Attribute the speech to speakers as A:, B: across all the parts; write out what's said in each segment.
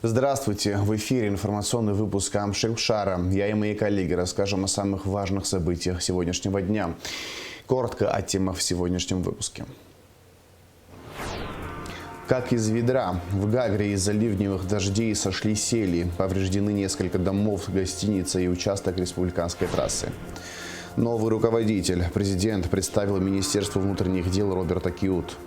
A: Здравствуйте! В эфире информационный выпуск Амшельшара. Я и мои коллеги расскажем о самых важных событиях сегодняшнего дня. Коротко о темах в сегодняшнем выпуске. Как из ведра. В Гагре из-за ливневых дождей сошли сели. Повреждены несколько домов, гостиница и участок республиканской трассы. Новый руководитель. Президент представил Министерству внутренних дел Роберта Киут.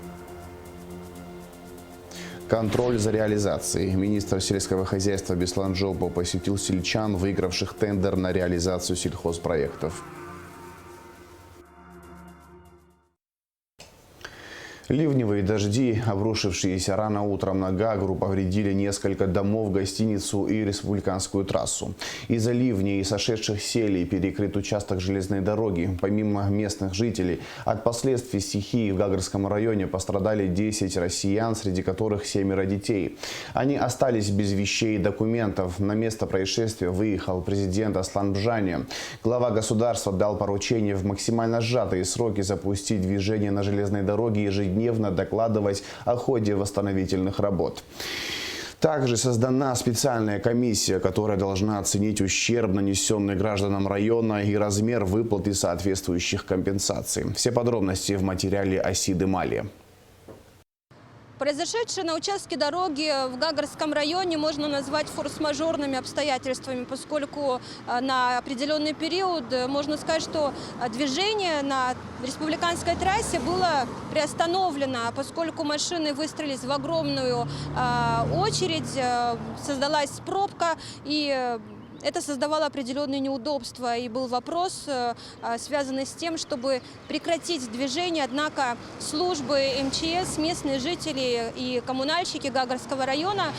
A: Контроль за реализацией. Министр сельского хозяйства Беслан Джобо посетил сельчан, выигравших тендер на реализацию сельхозпроектов. Ливневые дожди, обрушившиеся рано утром на Гагру, повредили несколько домов, гостиницу и республиканскую трассу. Из-за ливней и сошедших селей перекрыт участок железной дороги. Помимо местных жителей, от последствий стихии в Гагрском районе пострадали 10 россиян, среди которых 7 детей. Они остались без вещей и документов. На место происшествия выехал президент Аслан Бжани. Глава государства дал поручение в максимально сжатые сроки запустить движение на железной дороге и ежедневно докладывать о ходе восстановительных работ. Также создана специальная комиссия, которая должна оценить ущерб, нанесенный гражданам района, и размер выплаты соответствующих компенсаций. Все подробности в материале Асиды Мали.
B: Произошедшее на участке дороги в Гагрском районе можно назвать форс-мажорными обстоятельствами, поскольку на определенный период можно сказать, что движение на республиканской трассе было приостановлено, поскольку машины выстроились в огромную очередь, создалась пробка, и это создавало определенные неудобства, и был вопрос, связанный с тем, чтобы прекратить движение. Однако службы МЧС, местные жители и коммунальщики Гагрского района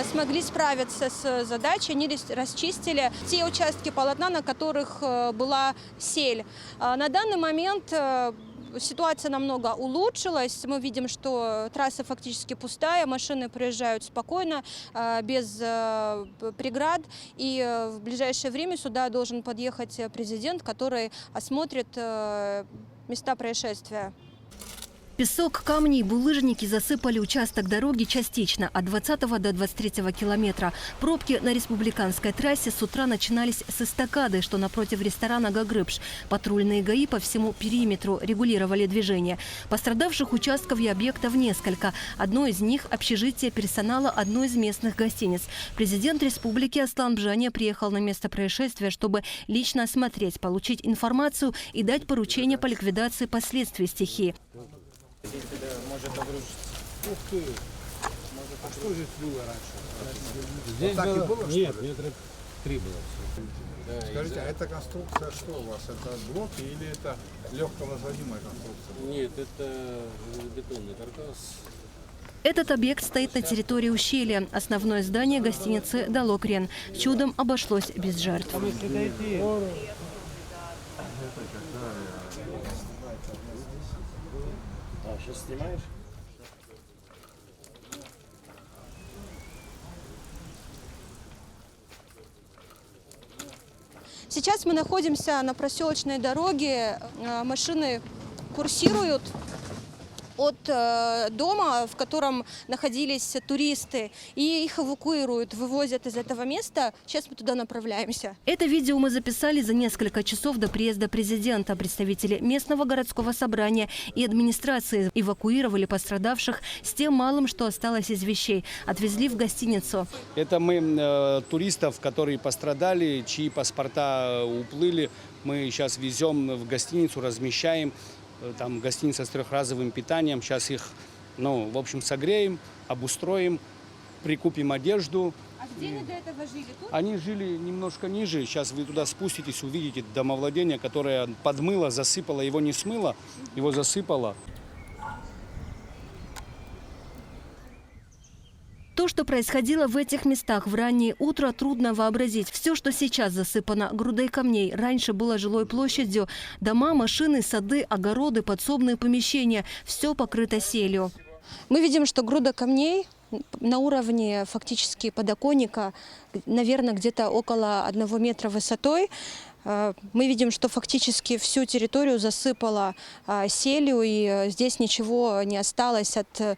B: смогли справиться с задачей. Они расчистили те участки полотна, на которых была сель. На данный момент ситуация намного улучшилась. Мы видим, что трасса фактически пустая, машины проезжают спокойно, без преград. И в ближайшее время сюда должен подъехать президент, который осмотрит места происшествия.
C: Песок, камни и булыжники засыпали участок дороги частично от 20 до 23 километра. Пробки на республиканской трассе с утра начинались с эстакады, что напротив ресторана «Гагрыбш». Патрульные ГАИ по всему периметру регулировали движение. Пострадавших участков и объектов несколько. Одно из них – общежитие персонала одной из местных гостиниц. Президент республики Аслан Бжани приехал на место происшествия, чтобы лично осмотреть, получить информацию и дать поручение по ликвидации последствий стихии.
D: Здесь может обрушиться. Ух ты! А что здесь было раньше? Здесь вот было? Нет, метра 3 было. Да, скажите, а эта конструкция что у вас? Это блоки или это легковозводимая конструкция? Нет, это бетонный каркас.
C: Этот объект стоит на территории ущелья. Основное здание гостиницы «Далокрен». Чудом обошлось без жертв.
D: Сейчас снимаешь?
B: Сейчас мы находимся на проселочной дороге. Машины курсируют от дома, в котором находились туристы, и их эвакуируют, вывозят из этого места. Сейчас мы туда направляемся.
C: Это видео мы записали за несколько часов до приезда президента. Представители местного городского собрания и администрации эвакуировали пострадавших с тем малым, что осталось из вещей. Отвезли в гостиницу.
E: Это мы туристов, которые пострадали, чьи паспорта уплыли, мы сейчас везем в гостиницу, размещаем. Там гостиница с трехразовым питанием. Сейчас их, в общем, согреем, обустроим, прикупим одежду.
B: А где они до этого жили? Тут?
E: Они жили немножко ниже. Сейчас вы туда спуститесь, увидите домовладение, которое подмыло, засыпало. Его не смыло, его засыпало.
C: То, что происходило в этих местах в раннее утро, трудно вообразить. Все, что сейчас засыпано грудой камней, раньше было жилой площадью. Дома, машины, сады, огороды, подсобные помещения – все покрыто селью.
B: Мы видим, что груда камней на уровне фактически подоконника, наверное, где-то около 1 метра высотой. Мы видим, что фактически всю территорию засыпало селью, и здесь ничего не осталось от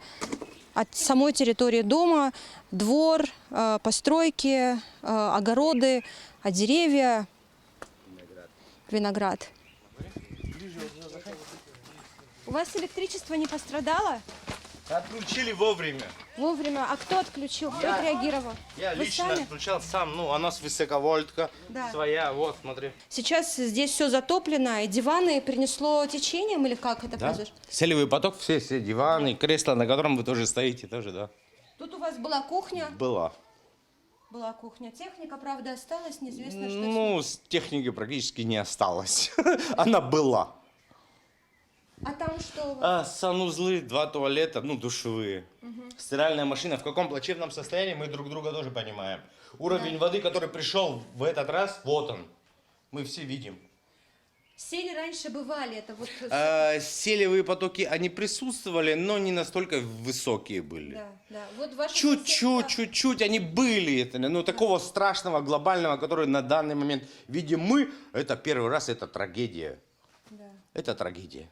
B: от самой территории дома, двор, постройки, огороды, деревья, виноград. У вас электричество не пострадало?
F: Отключили вовремя.
B: Вовремя. А кто отключил? Кто отреагировал?
F: Я
B: Вы
F: лично
B: сами?
F: отключал сам. Ну, у нас высоковольтка
B: Да.
F: своя. Вот, смотри.
B: Сейчас здесь все затоплено, и диваны принесло течением или как это произошло?
F: Селевый поток, все диваны, кресла, на котором вы тоже стоите, тоже, да.
B: Тут у вас была кухня.
F: Была.
B: Была кухня. Техника, правда, осталась, неизвестно, что с ней.
F: Ну, с техники практически не осталось. Она была.
B: А там что у вас?
F: Санузлы, 2 туалета, ну, душевые. Стиральная машина. В каком плачевном состоянии, мы друг друга тоже понимаем. Уровень воды, который пришел в этот раз, вот он. Мы все видим.
B: Сели раньше бывали, это вот...
F: Селевые потоки, они присутствовали, но не настолько высокие были.
B: Да, да. Вот ваши
F: Чуть-чуть они были. Это, ну, такого страшного, глобального, который на данный момент видим мы, это первый раз, это трагедия.
B: Да.
F: Это трагедия.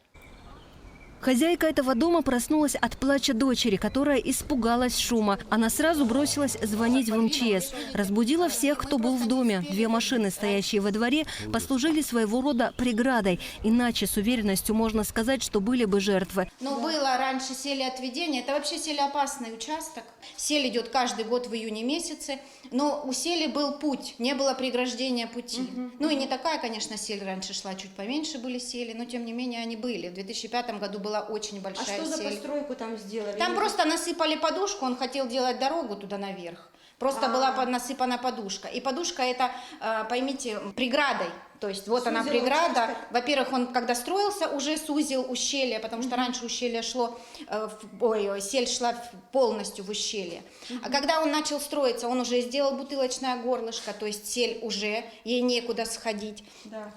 C: Хозяйка этого дома проснулась от плача дочери, которая испугалась шума. Она сразу бросилась звонить в МЧС. Разбудила всех, кто был в доме. 2 машины, стоящие во дворе, послужили своего рода преградой. Иначе с уверенностью можно сказать, что были бы жертвы.
G: Но было раньше селеотведение. Это вообще селеопасный участок. Сель идет каждый год в июне месяце. Но у сели был путь, не было преграждения пути. Ну и не такая, конечно, сель раньше шла, чуть поменьше были сели, но тем не менее они были. В 2005 году была очень
B: А
G: большая
B: что за
G: сель.
B: постройку там сделали?
G: Там просто насыпали подушку, он хотел делать дорогу туда наверх. Просто была насыпана подушка. И подушка это, поймите, преградой. То есть вот она преграда.
B: Участок.
G: Во-первых, он когда строился, уже сузил ущелье, потому что раньше ущелье шло, сель шла полностью в ущелье. А когда он начал строиться, он уже сделал бутылочное горлышко, то есть сель уже, ей некуда сходить.
B: Да.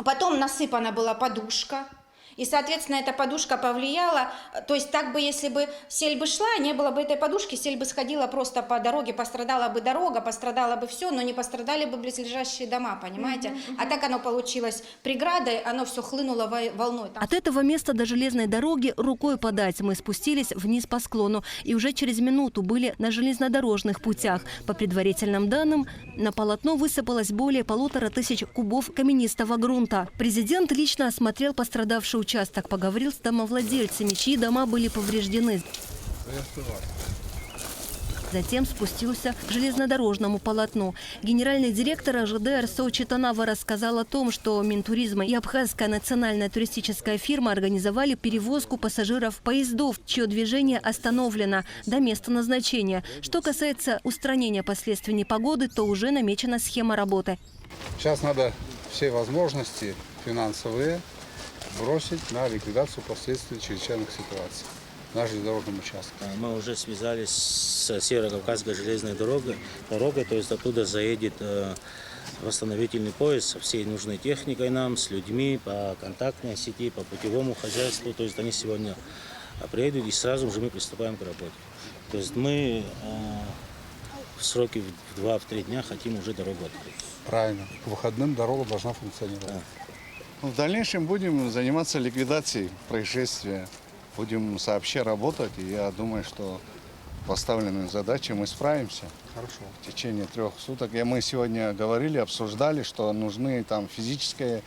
G: Потом насыпана была подушка. И, соответственно, эта подушка повлияла, то есть так бы, если бы сель бы шла, не было бы этой подушки, сель бы сходила просто по дороге, пострадала бы дорога, пострадало бы все, но не пострадали бы близлежащие дома, понимаете? А так оно получилось преградой, оно все хлынуло волной. Там
C: От этого места до железной дороги рукой подать. Мы спустились вниз по склону и уже через минуту были на железнодорожных путях. По предварительным данным, на полотно высыпалось более 1500 кубов каменистого грунта. Президент лично осмотрел пострадавший участок, поговорил с домовладельцами, чьи дома были повреждены. Затем спустился к железнодорожному полотну. Генеральный директор АЖД РСО Читанава рассказал о том, что Минтуризма и Абхазская национальная туристическая фирма организовали перевозку пассажиров поездов, чье движение остановлено до места назначения. Что касается устранения последствий непогоды, то уже намечена схема работы.
D: Сейчас надо все возможности финансовые бросить на ликвидацию последствий чрезвычайных ситуаций на железнодорожном участке.
H: Мы уже связались с Северо-Кавказской железной дорогой, то есть оттуда заедет восстановительный поезд со всей нужной техникой нам, с людьми по контактной сети, по путевому хозяйству. То есть они сегодня приедут и сразу же мы приступаем к работе. То есть мы в сроки в 2-3 дня хотим уже дорогу открыть.
D: Правильно. К выходным дорога должна функционировать.
I: В дальнейшем будем заниматься ликвидацией происшествия. Будем сообща работать, и я думаю, что поставленные задачи мы справимся.
D: Хорошо.
I: В течение 3 суток. Мы сегодня говорили, обсуждали, что нужны там физические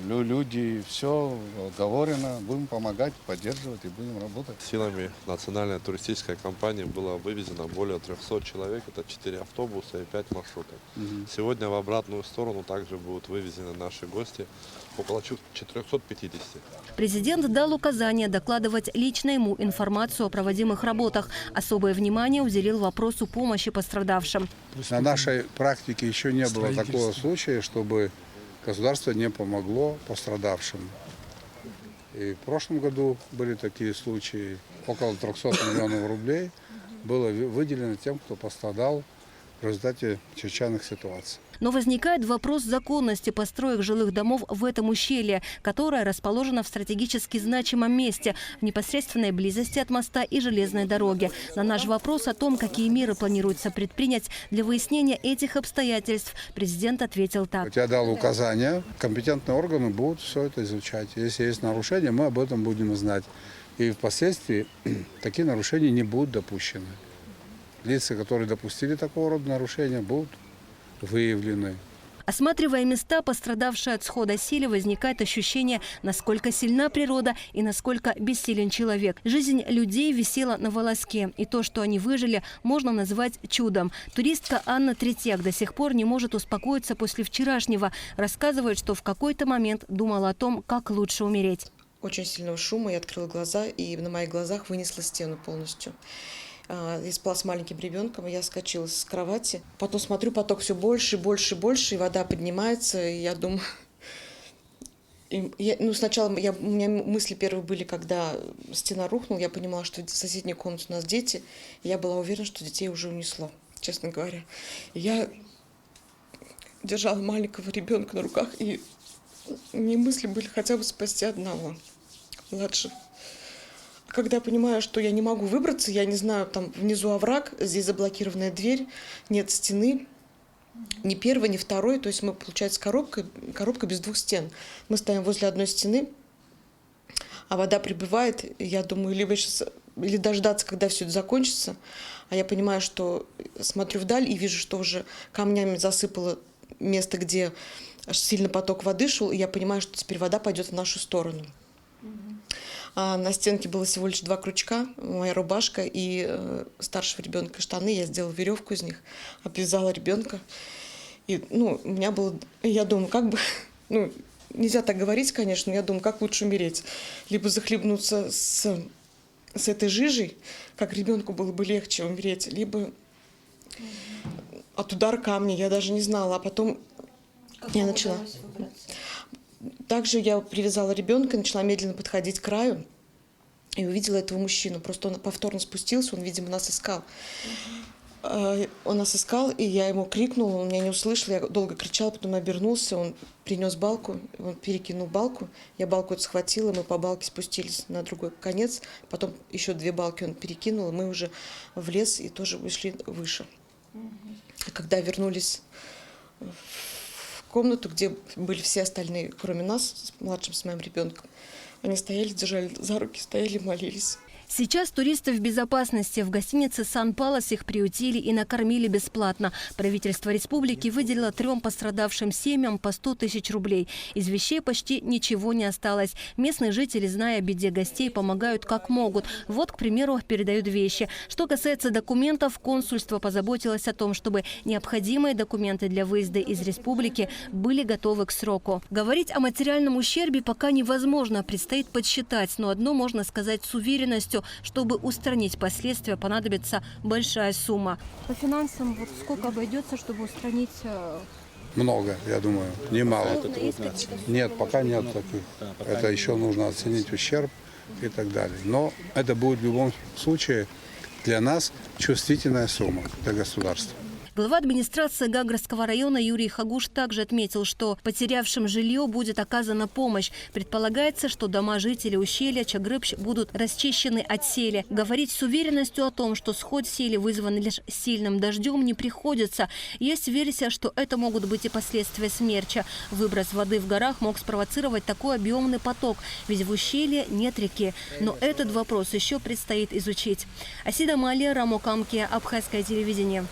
I: люди, все оговорено. Будем помогать, поддерживать и будем работать.
J: Силами национальной туристической компании было вывезено более 300 человек. Это 4 автобуса и 5 маршрутов. Сегодня в обратную сторону также будут вывезены наши гости, около 450.
C: Президент дал указание докладывать лично ему информацию о проводимых работах. Особое внимание уделил вопросу помощи пострадавшим.
D: На нашей практике еще не было такого случая, чтобы государство не помогло пострадавшим. И в прошлом году были такие случаи. Около 300 миллионов рублей было выделено тем, кто пострадал в результате чрезвычайных ситуаций.
C: Но возникает вопрос законности построек жилых домов в этом ущелье, которое расположено в стратегически значимом месте, в непосредственной близости от моста и железной дороги. На наш вопрос о том, какие меры планируется предпринять для выяснения этих обстоятельств, президент ответил так.
D: Я дал указания, компетентные органы будут все это изучать. Если есть нарушения, мы об этом будем знать. И впоследствии такие нарушения не будут допущены. Лица, которые допустили такого рода нарушения, будут выявлены.
C: Осматривая места, пострадавшие от схода силы, возникает ощущение, насколько сильна природа и насколько бессилен человек. Жизнь людей висела на волоске, и то, что они выжили, можно назвать чудом. Туристка Анна Третьяк до сих пор не может успокоиться после вчерашнего. Рассказывает, что в какой-то момент думала о том, как лучше умереть.
K: Очень сильного шума, я открыла глаза, и на моих глазах вынесла стену полностью. Я спала с маленьким ребенком, я скочила с кровати. Потом смотрю, поток все больше, больше, больше, и вода поднимается, и я думаю... сначала у меня мысли первые были, когда стена рухнула, я понимала, что в соседней комнате у нас дети, и я была уверена, что детей уже унесло, честно говоря. И я держала маленького ребенка на руках, и мне мысли были хотя бы спасти одного, младшего. Когда я понимаю, что я не могу выбраться, я не знаю, там внизу овраг, здесь заблокированная дверь, нет стены, ни первой, ни второй. То есть мы, получается, коробка без двух стен. Мы стоим возле одной стены, а вода прибывает. И я думаю, или дождаться, когда все это закончится. А я понимаю, что смотрю вдаль и вижу, что уже камнями засыпало место, где сильно поток воды шел. И я понимаю, что теперь вода пойдет в нашу сторону. А на стенке было всего лишь 2 крючка, моя рубашка и старшего ребенка штаны. Я сделала веревку из них, обвязала ребенка. И, у меня было... Я думаю, как бы... нельзя так говорить, конечно, но я думаю, как лучше умереть. Либо захлебнуться с этой жижей, как ребенку было бы легче умереть, либо от удара камня, я даже не знала. А потом я начала... Также я привязала ребенка, начала медленно подходить к краю и увидела этого мужчину. Просто он повторно спустился, он, видимо, нас искал. Он нас искал, и я ему крикнула, он меня не услышал, я долго кричала, потом обернулся, он принес балку, он перекинул балку, я балку эту схватила, мы по балке спустились на другой конец, потом еще 2 балки он перекинул, и мы уже в лес и тоже вышли выше. А когда вернулись в комнату, где были все остальные, кроме нас, с младшим, с моим ребенком, они стояли, держали за руки, стояли, молились.
C: Сейчас туристы в безопасности. В гостинице «Сан-Палас» их приютили и накормили бесплатно. Правительство республики выделило 3 пострадавшим семьям по 100 тысяч рублей. Из вещей почти ничего не осталось. Местные жители, зная о беде гостей, помогают как могут. Вот, к примеру, передают вещи. Что касается документов, консульство позаботилось о том, чтобы необходимые документы для выезда из республики были готовы к сроку. Говорить о материальном ущербе пока невозможно, предстоит подсчитать. Но одно можно сказать с уверенностью: чтобы устранить последствия, понадобится большая сумма. По финансам сколько обойдется, чтобы устранить?
D: Много, я думаю, немало. Нет, пока нет таких. Это еще нужно оценить ущерб и так далее. Но это будет в любом случае для нас чувствительная сумма для государства.
C: Глава администрации Гагрского района Юрий Хагуш также отметил, что потерявшим жилье будет оказана помощь. Предполагается, что дома жителей ущелья Чагрыбщ будут расчищены от сели. Говорить с уверенностью о том, что сход сели вызван лишь сильным дождем, не приходится. Есть версия, что это могут быть и последствия смерча. Выброс воды в горах мог спровоцировать такой объемный поток, ведь в ущелье нет реки. Но этот вопрос еще предстоит изучить. Асида Малия, Рамо Камки, Абхазское телевидение.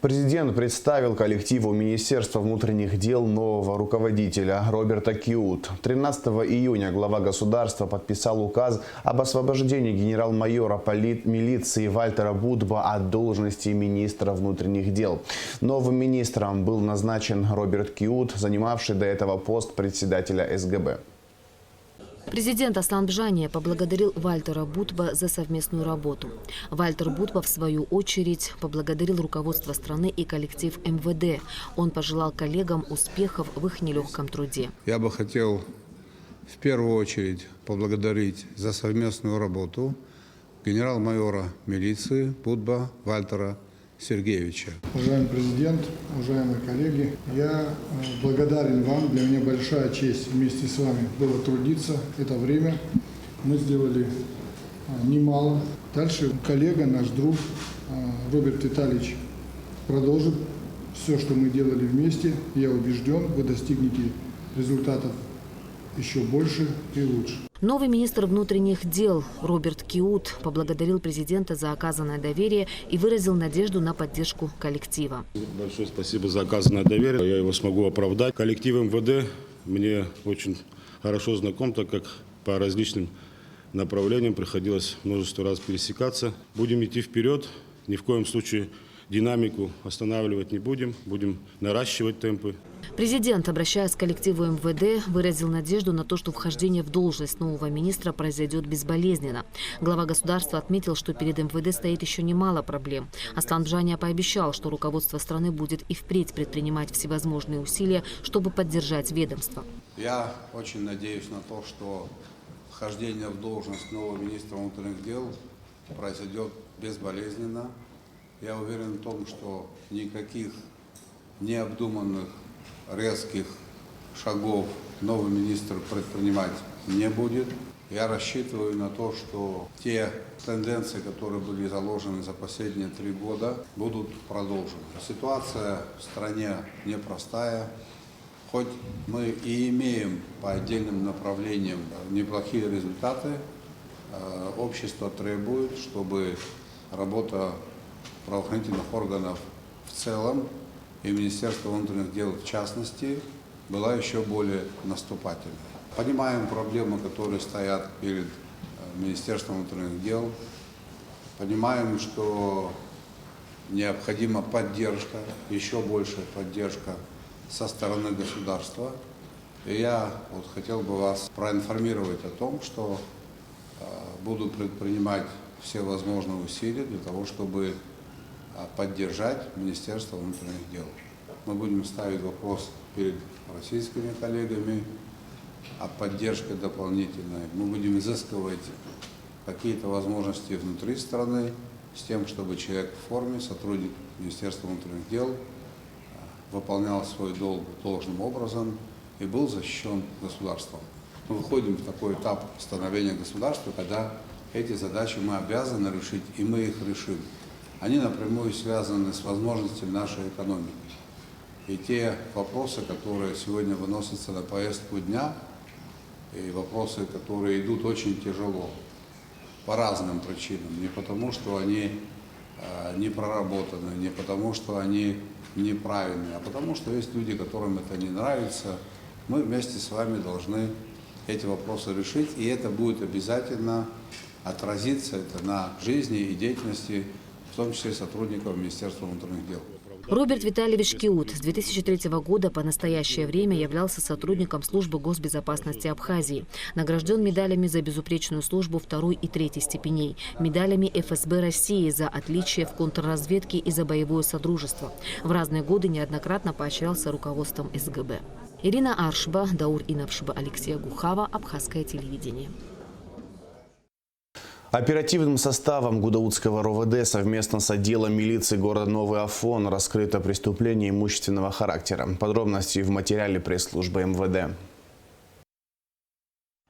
A: Президент представил коллективу Министерства внутренних дел нового руководителя Роберта Киут. 13 июня глава государства подписал указ об освобождении генерал-майора милиции Вальтера Будба от должности министра внутренних дел. Новым министром был назначен Роберт Киут, занимавший до этого пост председателя СГБ.
L: Президент Аслан Бжания поблагодарил Вальтера Будба за совместную работу. Вальтер Будба, в свою очередь, поблагодарил руководство страны и коллектив МВД. Он пожелал коллегам успехов в их нелегком труде.
D: Я бы хотел в первую очередь поблагодарить за совместную работу генерал-майора милиции Будба Вальтера Сергеевича.
M: Уважаемый президент, уважаемые коллеги, я благодарен вам. Для меня большая честь вместе с вами было трудиться. Это время мы сделали немало. Дальше коллега, наш друг Роберт Витальевич продолжит все, что мы делали вместе. Я убежден, вы достигнете результатов еще больше и лучше.
L: Новый министр внутренних дел Роберт Киут поблагодарил президента за оказанное доверие и выразил надежду на поддержку коллектива.
N: Большое спасибо за оказанное доверие. Я его смогу оправдать. Коллектив МВД мне очень хорошо знаком, так как по различным направлениям приходилось множество раз пересекаться. Будем идти вперед, ни в коем случае динамику останавливать не будем, будем наращивать темпы.
L: Президент, обращаясь к коллективу МВД, выразил надежду на то, что вхождение в должность нового министра произойдет безболезненно. Глава государства отметил, что перед МВД стоит еще немало проблем. Аслан Бжания пообещал, что руководство страны будет и впредь предпринимать всевозможные усилия, чтобы поддержать ведомство.
I: Я очень надеюсь на то, что вхождение в должность нового министра внутренних дел произойдет безболезненно. Я уверен в том, что никаких необдуманных резких шагов новый министр предпринимать не будет. Я рассчитываю на то, что те тенденции, которые были заложены за последние 3 года, будут продолжены. Ситуация в стране непростая. Хоть мы и имеем по отдельным направлениям неплохие результаты, общество требует, чтобы работа правоохранительных органов в целом и Министерства внутренних дел в частности была еще более наступательной. Понимаем проблемы, которые стоят перед Министерством внутренних дел. Понимаем, что необходима поддержка, еще большая поддержка со стороны государства. И я хотел бы вас проинформировать о том, что буду предпринимать все возможные усилия для того, чтобы поддержать Министерство внутренних дел. Мы будем ставить вопрос перед российскими коллегами о поддержке дополнительной. Мы будем изыскивать какие-то возможности внутри страны с тем, чтобы человек в форме, сотрудник Министерства внутренних дел, выполнял свой долг должным образом и был защищен государством. Мы выходим в такой этап становления государства, когда эти задачи мы обязаны решить, и мы их решим. Они напрямую связаны с возможностями нашей экономики. И те вопросы, которые сегодня выносятся на повестку дня, и вопросы, которые идут очень тяжело, по разным причинам. Не потому, что они не проработаны, не потому, что они неправильные, а потому, что есть люди, которым это не нравится. Мы вместе с вами должны эти вопросы решить, и это будет обязательно отразиться на жизни и деятельности, в том числе сотрудников Министерства внутренних дел.
L: Роберт Витальевич Киут с 2003 года по настоящее время являлся сотрудником службы госбезопасности Абхазии. Награжден медалями за безупречную службу 2 и 3 степеней, медалями ФСБ России за отличие в контрразведке и за боевое содружество. В разные годы неоднократно поощрялся руководством СГБ. Ирина Аршба, Даур Инапшба, Алексей Гухава, Абхазское телевидение.
A: Оперативным составом Гудаутского РОВД совместно с отделом милиции города Новый Афон раскрыто преступление имущественного характера. Подробности в материале пресс-службы МВД.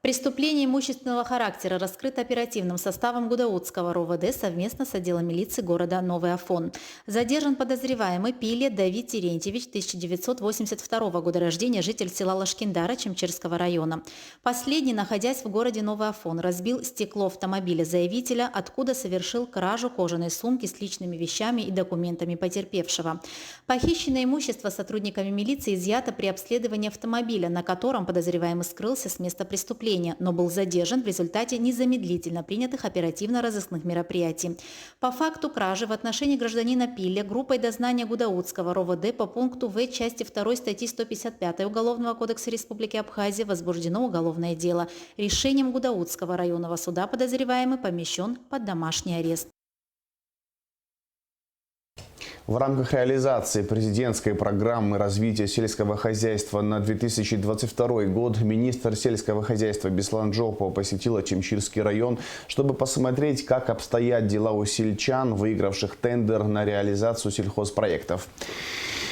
O: Преступление имущественного характера раскрыто оперативным составом Гудаутского РОВД совместно с отделом милиции города Новый Афон. Задержан подозреваемый Пиле Давид Терентьевич, 1982 года рождения, житель села Лашкиндара Чемчирского района. Последний, находясь в городе Новый Афон, разбил стекло автомобиля заявителя, откуда совершил кражу кожаной сумки с личными вещами и документами потерпевшего. Похищенное имущество сотрудниками милиции изъято при обследовании автомобиля, на котором подозреваемый скрылся с места преступления, но был задержан в результате незамедлительно принятых оперативно-розыскных мероприятий. По факту кражи в отношении гражданина Пилля группой дознания Гудаутского РОВД по пункту В части 2 статьи 155 Уголовного кодекса Республики Абхазия возбуждено уголовное дело. Решением Гудаутского районного суда подозреваемый помещен под домашний арест.
A: В рамках реализации президентской программы развития сельского хозяйства на 2022 год министр сельского хозяйства Беслан Джохпо посетила Чемчирский район, чтобы посмотреть, как обстоят дела у сельчан, выигравших тендер на реализацию сельхозпроектов.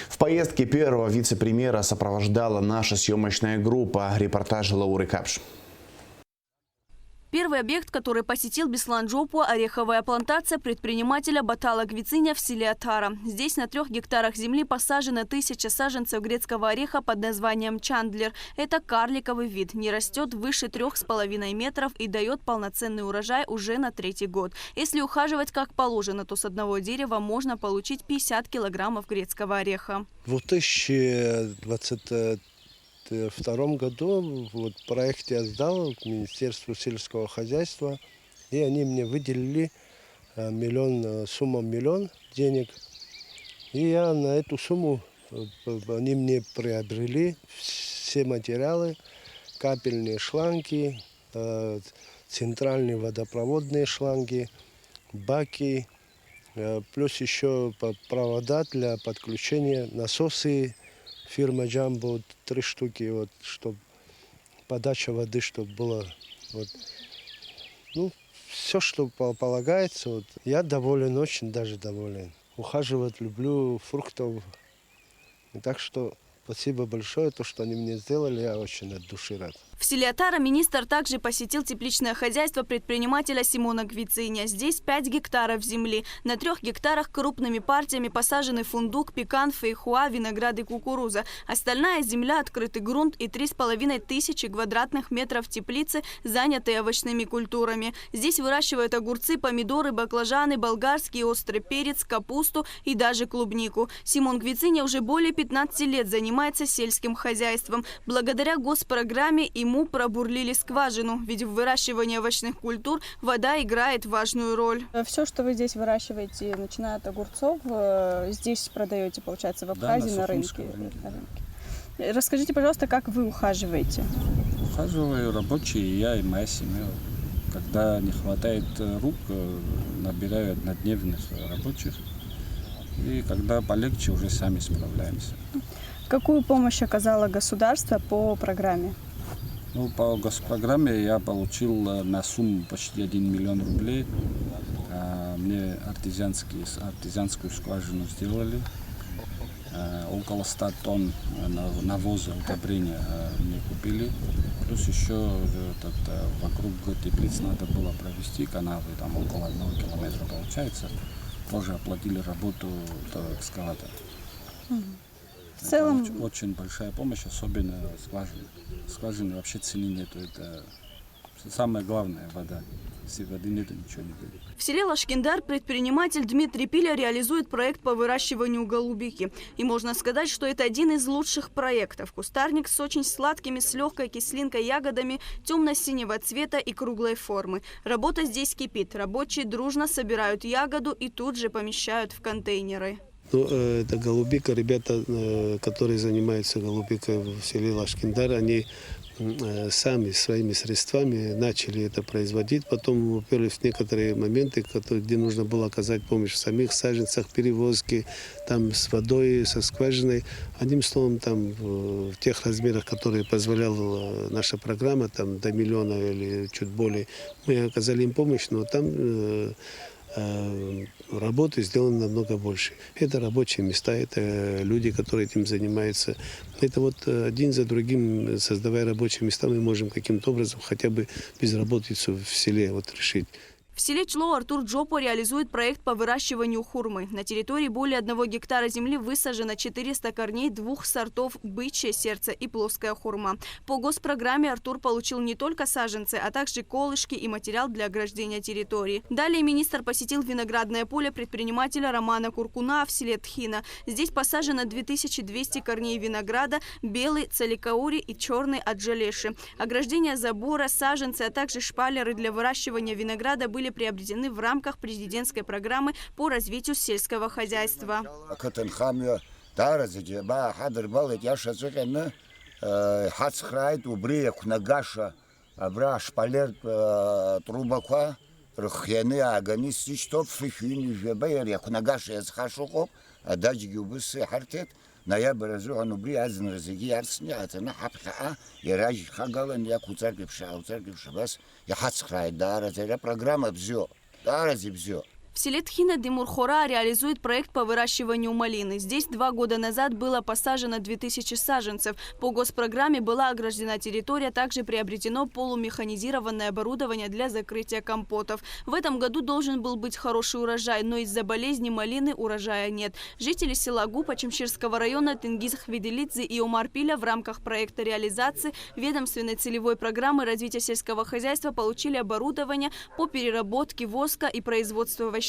A: В поездке первого вице-премьера сопровождала наша съемочная группа. Репортаж Лауры Капш.
P: Первый объект, который посетил Беслан Джопу, ореховая плантация предпринимателя Батала Гвициня в селе Атара. Здесь на 3 гектарах земли посажено 1000 саженцев грецкого ореха под названием Чандлер. Это карликовый вид, не растет выше 3,5 метров и дает полноценный урожай уже на 3-й год. Если ухаживать как положено, то с одного дерева можно получить 50 килограммов грецкого ореха.
Q: В 2022 году проект я сдал Министерству сельского хозяйства, и они мне выделили сумму миллион денег. И я на эту сумму, они мне приобрели все материалы, капельные шланги, центральные водопроводные шланги, баки, плюс еще провода для подключения, насосы. Фирма Джамбо 3 штуки, чтобы подача воды, чтобы было, все, что полагается. Я доволен, очень даже доволен. Ухаживать люблю, фруктов. Так что спасибо большое, то, что они мне сделали, я очень от души рад.
P: В селе Атара министр также посетил тепличное хозяйство предпринимателя Симона Гвициня. Здесь 5 гектаров земли. На 3 гектарах крупными партиями посажены фундук, пекан, фейхоа, виноград и кукуруза. Остальная земля – открытый грунт и 3500 квадратных метров теплицы, занятые овощными культурами. Здесь выращивают огурцы, помидоры, баклажаны, болгарский острый перец, капусту и даже клубнику. Симон Гвициня уже более 15 лет занимается сельским хозяйством. Благодаря госпрограмме ему пробурлили скважину, ведь в выращивании овощных культур вода играет важную роль.
R: Все, что вы здесь выращиваете, начиная от огурцов, здесь продаете, получается, в Абхазии, на рынке. Расскажите, пожалуйста, как вы ухаживаете?
S: Ухаживаю рабочие, я и моя семья. Когда не хватает рук, набираю однодневных рабочих. И когда полегче, уже сами справляемся.
R: Какую помощь оказало государство по программе?
S: По госпрограмме я получил на сумму почти 1 миллион рублей. Мне артезианскую скважину сделали. Около 100 тонн навоза, удобрения мне купили. Плюс еще вокруг теплиц надо было провести канавы, там около 1 километра получается. Тоже оплатили работу экскаватора.
R: В целом...
S: Очень большая помощь, особенно скважины. Скважины вообще цены нету, это самое главное, вода. Если воды нет, ничего не будет.
P: В селе Лашкиндар предприниматель Дмитрий Пиля реализует проект по выращиванию голубики. И можно сказать, что это один из лучших проектов. Кустарник с очень сладкими, с легкой кислинкой ягодами, темно-синего цвета и круглой формы. Работа здесь кипит. Рабочие дружно собирают ягоду и тут же помещают в контейнеры.
Q: Это голубика. Ребята, которые занимаются голубикой в селе Лашкиндар, они сами своими средствами начали это производить. Потом уперлись в некоторые моменты, где нужно было оказать помощь в самих саженцах, перевозки, там с водой, со скважиной. Одним словом, там в тех размерах, которые позволяла наша программа, там до миллиона или чуть более, мы оказали им помощь, но там работы сделано намного больше. Это рабочие места, это люди, которые этим занимаются. Это один за другим, создавая рабочие места, мы можем каким-то образом хотя бы безработицу в селе решить.
P: В селе Чло Артур Джопо реализует проект по выращиванию хурмы. На территории более 1 гектара земли высажено 400 корней 2 сортов бычье сердце и плоская хурма. По госпрограмме Артур получил не только саженцы, а также колышки и материал для ограждения территории. Далее министр посетил виноградное поле предпринимателя Романа Куркуна в селе Тхина. Здесь посажено 2200 корней винограда, белый, цаликаури и черный аджалеши. Ограждение забора, саженцы, а также шпалеры для выращивания винограда были приобретены в рамках президентской программы по развитию сельского хозяйства. В селе Тхина-Димурхора реализует проект по выращиванию малины. Здесь 2 года назад было посажено 2000 саженцев. По госпрограмме была ограждена территория, также приобретено полумеханизированное оборудование для закрытия компотов. В этом году должен был быть хороший урожай, но из-за болезни малины урожая нет. Жители села Гупа Чемчирского района Тенгиз Хвиделидзе и Омар Пиля в рамках проекта реализации ведомственной целевой программы развития сельского хозяйства получили оборудование по переработке воска и производству вощины.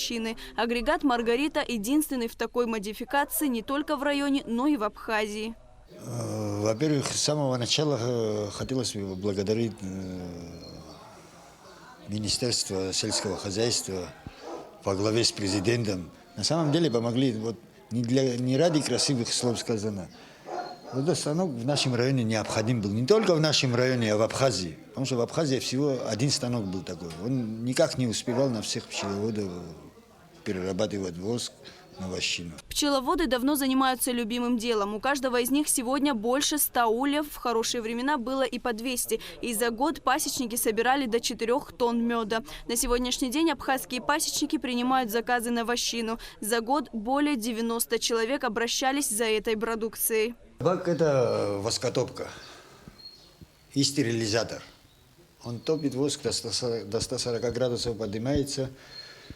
P: Агрегат «Маргарита» единственный в такой модификации не только в районе, но и в Абхазии.
T: Во-первых, с самого начала хотелось бы поблагодарить Министерство сельского хозяйства во главе с президентом. На самом деле помогли, вот, не ради красивых слов сказано. Вот этот станок в нашем районе необходим был. Не только в нашем районе, а в Абхазии. Потому что в Абхазии всего один станок был такой. Он никак не успевал на всех пчеловодов перерабатывать воск на вощину.
P: Пчеловоды давно занимаются любимым делом. У каждого из них сегодня больше 100 ульев. В хорошие времена было и по 200. И за год пасечники собирали до 4 тонн меда. На сегодняшний день абхазские пасечники принимают заказы на вощину. За год более 90 человек обращались за этой продукцией.
T: Бак – это воскотопка и стерилизатор. Он топит воск до 140 градусов, поднимается,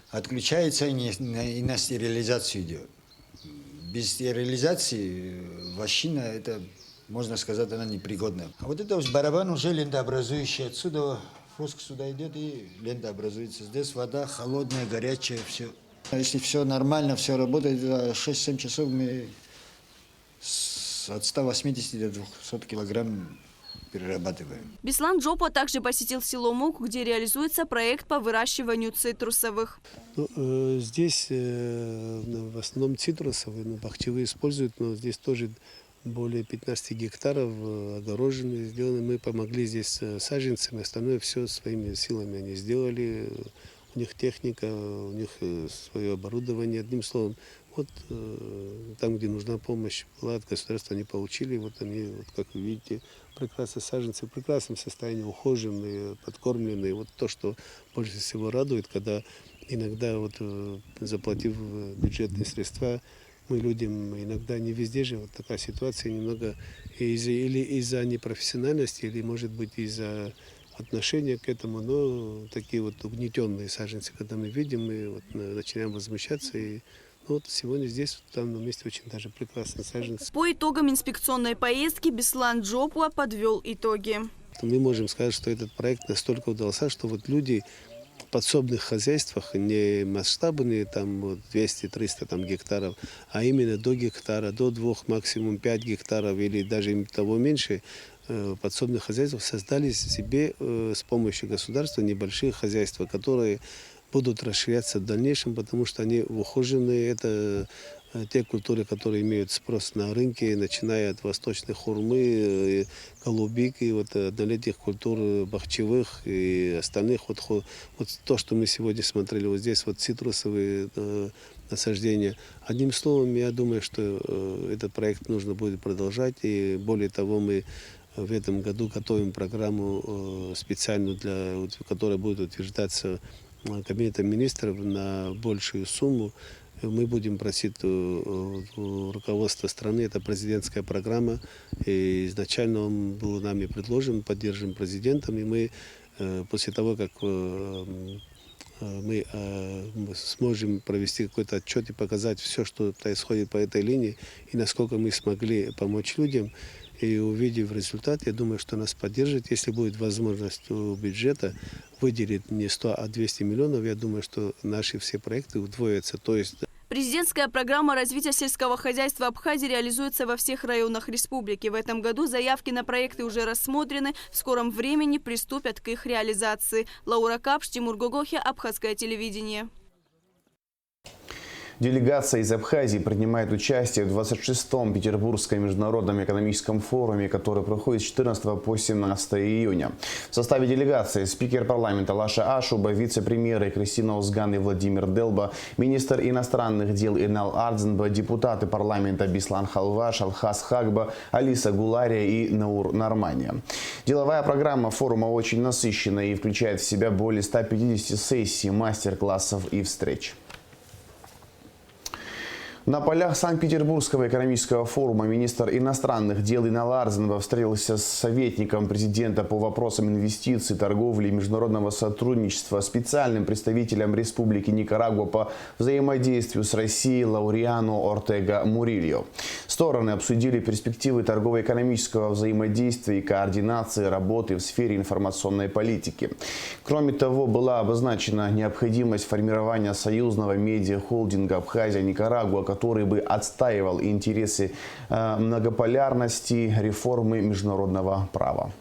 T: отключается и на стерилизацию идет. Без стерилизации вощина, это, можно сказать, она непригодна. А вот это барабан уже лентообразующий. Отсюда воск сюда идет и лента образуется. Здесь вода холодная, горячая, все. Если все нормально, все работает, за 6-7 часов мы от 180 до 200 килограмм перерабатываем.
P: Беслан Джопа также посетил село Мук, где реализуется проект по выращиванию цитрусовых.
Q: Здесь в основном цитрусовые, бахчевые используют, но здесь тоже более 15 гектаров огорожены, сделаны. Мы помогли здесь саженцами, остальное все своими силами они сделали. У них техника, у них свое оборудование. Одним словом, вот там, где нужна помощь была от государства, они получили. Вот они, вот, как вы видите, прекрасные саженцы в прекрасном состоянии, ухоженные, подкормленные. Вот то, что больше всего радует, когда иногда, вот, заплатив бюджетные средства, мы людям иногда не везде же вот такая ситуация немного или из-за непрофессиональности, или, может быть, из-за отношения к этому, но такие вот угнетенные саженцы, когда мы видим, мы вот начинаем возмущаться. И вот сегодня здесь, в данном месте, очень даже прекрасный саженцы.
P: По итогам инспекционной поездки Беслан Джопа подвел итоги.
Q: Мы можем сказать, что этот проект настолько удался, что вот люди в подсобных хозяйствах, не масштабные, там вот 200-300 там, гектаров, а именно до гектара, до 2, максимум 5 гектаров или даже того меньше, подсобных хозяйств создали себе с помощью государства небольшие хозяйства, которые будут расширяться в дальнейшем, потому что они ухоженные. Это те культуры, которые имеют спрос на рынке, начиная от восточной хурмы, голубики, вот, однолетних культур бахчевых и остальных. Вот то, что мы сегодня смотрели, вот здесь вот цитрусовые насаждения. Одним словом, я думаю, что этот проект нужно будет продолжать. И более того, мы в этом году готовим программу специальную, которая будет утверждаться Кабинетом министров на большую сумму. Мы будем просить руководства страны, это президентская программа. И изначально он был нами предложен, поддержан президентом. И мы после того, как мы сможем провести какой-то отчет и показать все, что происходит по этой линии, и насколько мы смогли помочь людям, и увидев результат, я думаю, что нас поддержит. Если будет возможность у бюджета выделить не 100, а 200 миллионов, я думаю, что наши все проекты удвоятся. То есть
P: Президентская программа развития сельского хозяйства Абхазии реализуется во всех районах республики. В этом году заявки на проекты уже рассмотрены. В скором времени приступят к их реализации. Лаура Капш, Тимур Гогохи, Абхазское телевидение.
A: Делегация из Абхазии принимает участие в 26-м Петербургском международном экономическом форуме, который проходит с 14 по 17 июня. В составе делегации спикер парламента Лаша Ашуба, вице-премьеры Кристина Озган и Владимир Делба, министр иностранных дел Инал Ардзенба, депутаты парламента Беслан Халваш, Алхас Хагба, Алиса Гулария и Наур Нормания. Деловая программа форума очень насыщенная и включает в себя более 150 сессий, мастер-классов и встреч. На полях Санкт-Петербургского экономического форума министр иностранных дел Инна Ларзенова встретился с советником президента по вопросам инвестиций, торговли и международного сотрудничества, специальным представителем Республики Никарагуа по взаимодействию с Россией Лауриано Ортега Мурильо. Стороны обсудили перспективы торгово-экономического взаимодействия и координации работы в сфере информационной политики. Кроме того, была обозначена необходимость формирования союзного медиахолдинга Абхазия-Никарагуа, который бы отстаивал интересы многополярности, реформы международного права.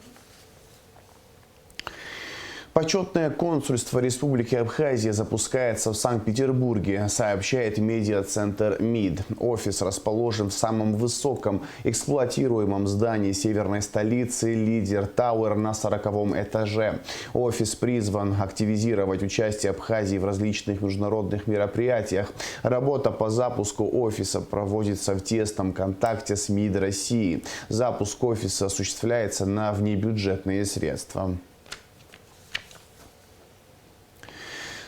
A: Почетное консульство Республики Абхазия запускается в Санкт-Петербурге, сообщает медиацентр МИД. Офис расположен в самом высоком эксплуатируемом здании северной столицы «Лидер Тауэр» на 40-м этаже. Офис призван активизировать участие Абхазии в различных международных мероприятиях. Работа по запуску офиса проводится в тесном контакте с МИД России. Запуск офиса осуществляется на внебюджетные средства.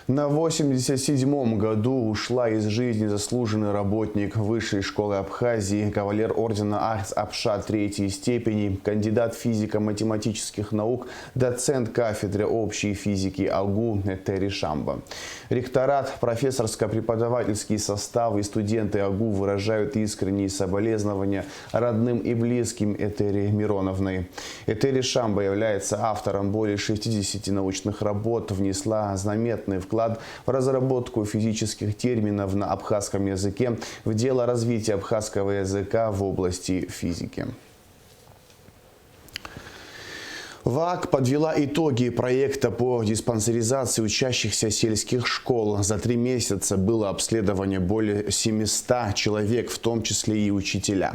A: На 87-м году ушла из жизни заслуженный работник Высшей школы Абхазии, кавалер ордена Ахс-Апша 3-й степени, кандидат физико-математических наук, доцент кафедры общей физики АГУ Этери Шамба. Ректорат, профессорско-преподавательский состав и студенты АГУ выражают искренние соболезнования родным и близким Этери Мироновной. Этери Шамба является автором более 60 научных работ, внесла заметный вклад в разработку физических терминов на абхазском языке в дело развития абхазского языка в области физики. ВАК подвела итоги проекта по диспансеризации учащихся сельских школ. За 3 месяца было обследование более 700 человек, в том числе и учителя.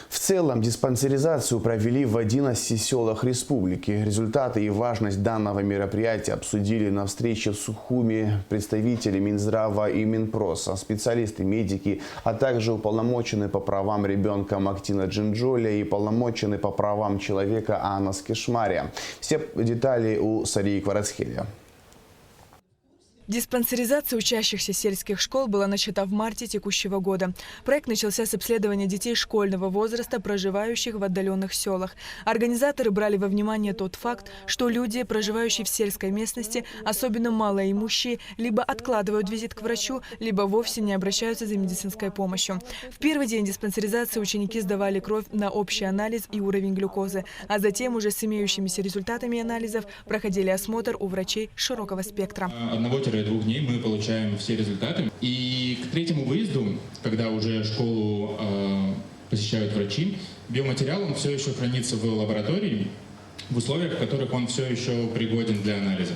A: В целом диспансеризацию провели в 11 селах республики. Результаты и важность данного мероприятия обсудили на встрече в Сухуми представители Минздрава и Минпроса, специалисты, медики, а также уполномоченный по правам ребенка Мактина Джинджоля и уполномоченный по правам человека Анна Скишмария. Все детали у Сарии Кварацхеля.
U: Диспансеризация учащихся сельских школ была начата в марте текущего года. Проект начался с обследования детей школьного возраста, проживающих в отдаленных селах. Организаторы брали во внимание тот факт, что люди, проживающие в сельской местности, особенно малоимущие, либо откладывают визит к врачу, либо вовсе не обращаются за медицинской помощью. В первый день диспансеризации ученики сдавали кровь на общий анализ и уровень глюкозы, а затем уже с имеющимися результатами анализов проходили осмотр у врачей широкого спектра.
V: 1-2 дней мы получаем все результаты. И к 3-му выезду, когда уже школу посещают врачи, биоматериал он все еще хранится в лаборатории, в условиях, в которых он все еще пригоден для анализа.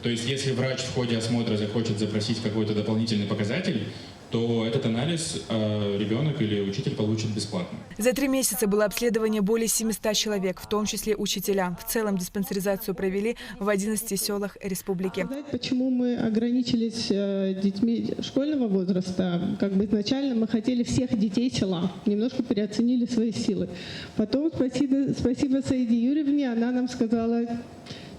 V: То есть если врач в ходе осмотра захочет запросить какой-то дополнительный показатель, то этот анализ ребенок или учитель получит бесплатно.
U: За 3 месяца было обследование более 700 человек, в том числе учителя. В целом диспансеризацию провели в 11 селах республики.
W: Почему мы ограничились детьми школьного возраста? Как бы изначально мы хотели всех детей села. Немножко переоценили свои силы. Потом спасибо Саиде Юрьевне, она нам сказала: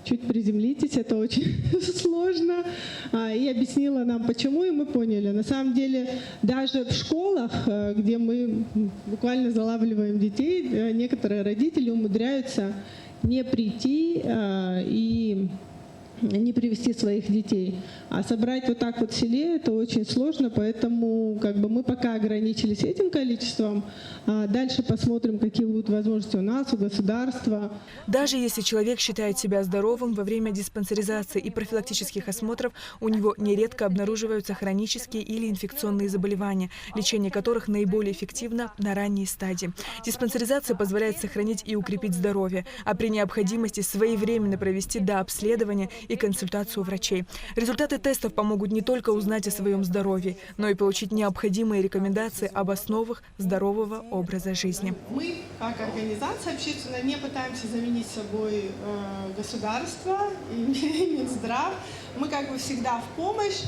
W: чуть приземлитесь, это очень сложно. И объяснила нам, почему, и мы поняли. На самом деле, даже в школах, где мы буквально залавливаем детей, некоторые родители умудряются не прийти и не привести своих детей. А собрать вот так вот в селе — это очень сложно, поэтому как бы мы пока ограничились этим количеством. Дальше посмотрим, какие будут возможности у нас, у государства.
U: Даже если человек считает себя здоровым, во время диспансеризации и профилактических осмотров у него нередко обнаруживаются хронические или инфекционные заболевания, лечение которых наиболее эффективно на ранней стадии. Диспансеризация позволяет сохранить и укрепить здоровье, а при необходимости своевременно провести дообследование и консультацию врачей. Результаты тестов помогут не только узнать о своем здоровье, но и получить необходимые рекомендации об основах здорового образа жизни.
W: Мы, как организация общественная, не пытаемся заменить собой государство и Минздрав. Мы как бы всегда в помощь.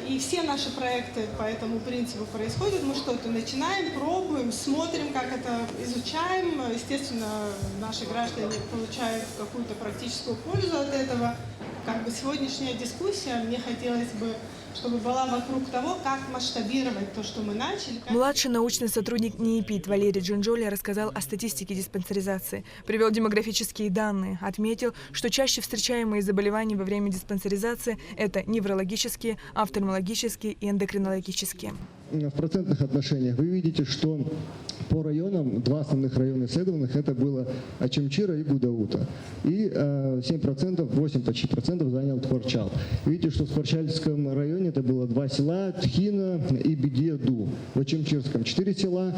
W: И все наши проекты по этому принципу происходят. Мы что-то начинаем, пробуем, смотрим, как это изучаем. Естественно, наши граждане получают какую-то практическую пользу от этого. Как бы сегодняшняя дискуссия, мне хотелось бы, чтобы была вокруг того, как масштабировать то, что мы начали.
U: Младший научный сотрудник НИИПИД Валерий Джинджоли рассказал о статистике диспансеризации, привел демографические данные, отметил, что чаще встречаемые заболевания во время диспансеризации – это неврологические, офтальмологические и эндокринологические.
B: В процентных отношениях вы видите, что по районам, два основных района Сегланных, это было Ачамчира и Гудаута. И 7%, почти 8% занял Тхорчал. Видите, что в Тхорчальском районе это было 2 села, Тхина и Бегеду. В Ачамчирском 4 села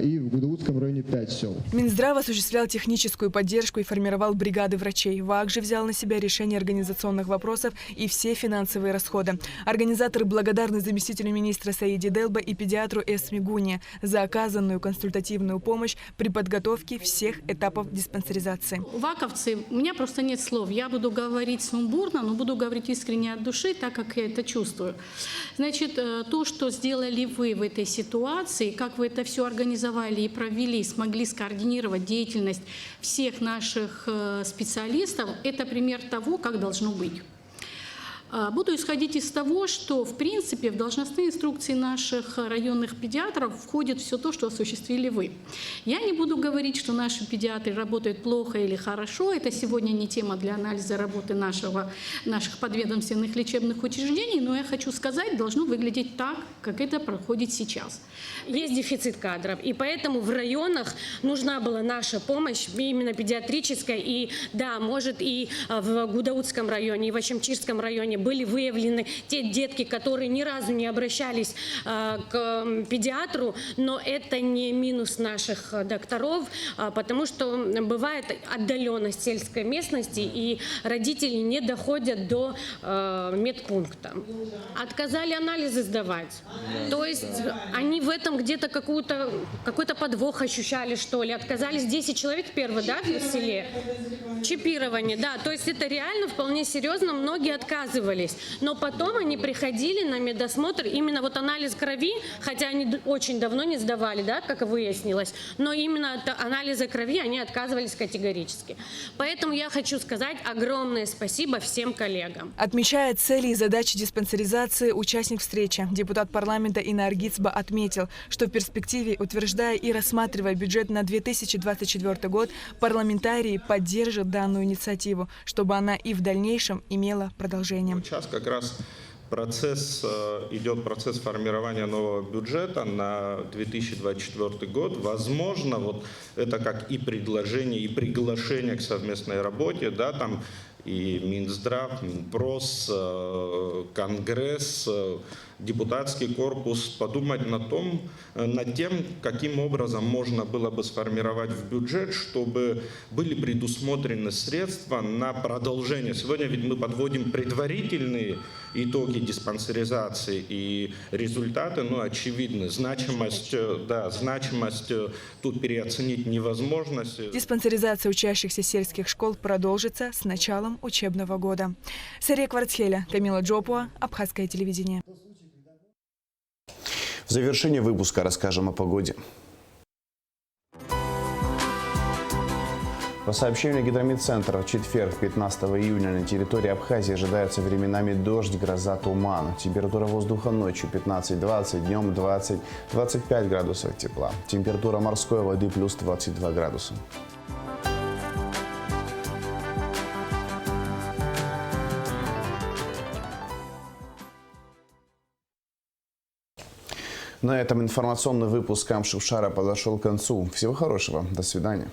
B: и в Гудаутском районе 5 сел.
U: Минздрав осуществлял техническую поддержку и формировал бригады врачей. ВАК же взял на себя решение организационных вопросов и все финансовые расходы. Организаторы благодарны заместителю министра Саиди Делба и педиатру Эсми Гуни за оказанную консультативную помощь при подготовке всех этапов диспансеризации.
E: Ваковцы, у меня просто нет слов. Я буду говорить сумбурно, но буду говорить искренне от души, так как я это чувствую. Значит, то, что сделали вы в этой ситуации, как вы это все организовали и провели, смогли скоординировать деятельность всех наших специалистов, это пример того, как должно быть. Буду исходить из того, что, в принципе, в должностные инструкции наших районных педиатров входит все то, что осуществили вы. Я не буду говорить, что наши педиатры работают плохо или хорошо. Это сегодня не тема для анализа работы наших подведомственных лечебных учреждений, но я хочу сказать, должно выглядеть так, как это проходит сейчас.
F: Есть дефицит кадров, и поэтому в районах нужна была наша помощь, именно педиатрическая. И да, может, и в Гудаутском районе, и в Ачамчирском районе были выявлены те детки, которые ни разу не обращались к педиатру, но это не минус наших докторов, потому что бывает отдаленность сельской местности, и родители не доходят до медпункта. Отказали анализы сдавать. То есть они в этом где-то какой-то подвох ощущали, что ли. Отказались 10 человек первый, да, в селе? Чипирование, да. То есть это реально вполне серьезно, многие отказывались. Но потом они приходили на медосмотр, именно вот анализ крови, хотя они очень давно не сдавали, да, как выяснилось, но именно от анализа крови они отказывались категорически. Поэтому я хочу сказать огромное спасибо всем коллегам.
U: Отмечая цели и задачи диспансеризации, участник встречи, депутат парламента Инна Аргицба отметил, что в перспективе, утверждая и рассматривая бюджет на 2024 год, парламентарии поддержат данную инициативу, чтобы она и в дальнейшем имела продолжение.
X: Сейчас как раз идет процесс формирования нового бюджета на 2024 год. Возможно, вот это как и предложение, и приглашение к совместной работе, да, там и Минздрав, Минпрос, Конгресс, депутатский корпус подумать над тем, каким образом можно было бы сформировать в бюджет, чтобы были предусмотрены средства на продолжение. Сегодня ведь мы подводим предварительные итоги диспансеризации, и результаты, очевидны. Значимость тут переоценить невозможно.
U: Диспансеризация учащихся сельских школ продолжится с началом учебного года. Сария Кварцхеля, Камила Джопуа, Абхазское телевидение.
A: В завершение выпуска расскажем о погоде. По сообщению Гидромедцентра, в четверг, 15 июня, на территории Абхазии ожидается временами дождь, гроза, туман. Температура воздуха ночью 15-20, днем 20-25 градусов тепла. Температура морской воды плюс 22 градуса. На этом информационный выпуск Камши-Шара подошел к концу. Всего хорошего. До свидания.